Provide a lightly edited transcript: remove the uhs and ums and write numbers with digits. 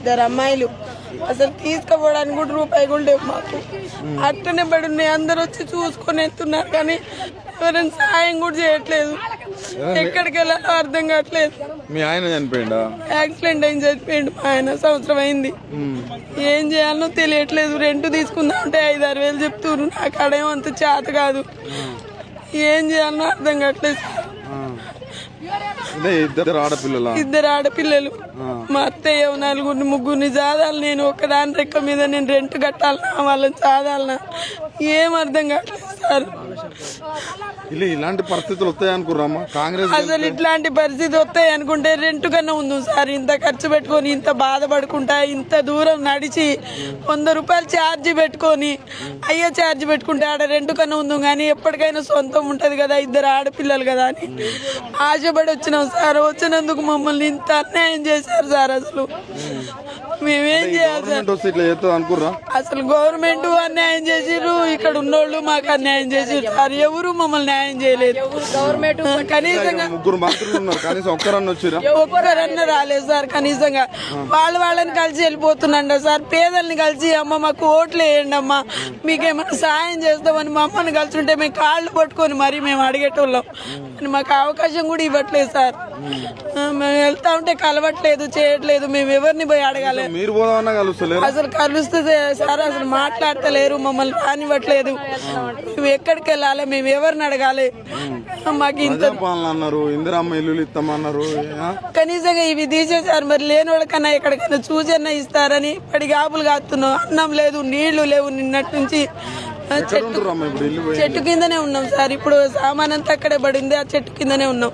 2 అమ్మాయిలు అసలు తీసుకుపోవడానికి కూడా రూపాయి కూడా లేవు మాకు. అట్టనే పడి ఉన్నాయి. అందరు వచ్చి చూసుకొని వెళ్తున్నారు కానీ ఎవరైనా సాయం కూడా చేయట్లేదు. ఎక్కడికి వెళ్ళాలో అర్థం కావట్లేదు. మీ ఆయన చనిపోయిందా? యాక్సిడెంట్ అయింది, చనిపోయిండు మా ఆయన. సంవత్సరం అయింది. ఏం చేయాలనో తెలియట్లేదు. రెంట్ తీసుకుందాం అంటే 5-6 వేలు చెప్తున్నారు. నాకు అడేమో అంత చేత కాదు. ఏం చేయాలనో అర్థం కావట్లేదు. ఇద్దరు ఆడపిల్లలు. మా అత్తయ్య 4-3 చాదాలి. నేను ఒకదాని రెక్క మీద నేను రెంట్ కట్టాలన్నా, వాళ్ళని చాదాలన్నా ఏం అర్థం కావట్లేదు సార్. ఇలాంటి పరిస్థితులు వస్తాయనుకున్నామా? కాంగ్రెస్ అసలు ఇట్లాంటి పరిస్థితి వస్తాయి అనుకుంటే రెంట్ కన్నా ఉంది సార్. ఇంత ఖర్చు పెట్టుకొని, ఇంత బాధపడుకుంటా, ఇంత దూరం నడిచి 100 రూపాయలు ఛార్జీ పెట్టుకొని అయ్యే ఛార్జీ పెట్టుకుంటే ఆడ రెంట్ కన్నా ఉంది. కానీ ఎప్పటికైనా సొంతం ఉంటది కదా, 2 ఆడపిల్లలు కదా అని ఆశపడి వచ్చినాం సార్. వచ్చినందుకు మమ్మల్ని ఇంత అన్యాయం చేశారు సార్. అసలు మేమేం చేయాలి సార్? అసలు గవర్నమెంట్ అన్యాయం చేసిర్రు, ఇక్కడ ఉన్నోళ్ళు మాకు అన్యాయం చేసిర్రు సార్. ఎవరు మమ్మల్ని న్యాయం చేయలేదు. కనీసంగా ఒక్కరన్నా రాలేదు సార్. కనీసంగా వాళ్ళని కలిసి వెళ్ళిపోతున్నాండ సార్. పేదల్ని కలిసి అమ్మ మాకు ఓట్లు వేయండి అమ్మా, మీకేమైనా సాయం చేస్తామని మా అమ్మని కలిసి ఉంటే మేము కాళ్ళు పట్టుకొని మరి మేము అడిగేటోళ్ళం. మాకు అవకాశం కూడా ఇవ్వట్లేదు సార్. మేము వెళ్తా ఉంటే కలవట్లేదు, చేయట్లేదు. మేము ఎవరిని పోయి అడగాలి? అసలు కలుస్తుంది సార్. అసలు మాట్లాడతలేరు, మమ్మల్ని రానివ్వట్లేదు. మేము ఎక్కడికి వెళ్ళాలి? మేము ఎవరిని అడగాలి? మాకు ఇంత కనీసంగా ఇవి తీసేసారు. మరి లేని వాళ్ళకన్నా ఎక్కడికైనా చూసన్నా ఇస్తారని పడి గాపులు కాస్తున్నాం. అన్నం లేదు, నీళ్లు లేవు. నిన్నటి నుంచి చెట్టు కిందనే ఉన్నాం సార్. ఇప్పుడు సామాన్ అంతా అక్కడే పడింది. ఆ చెట్టు కిందనే ఉన్నాం.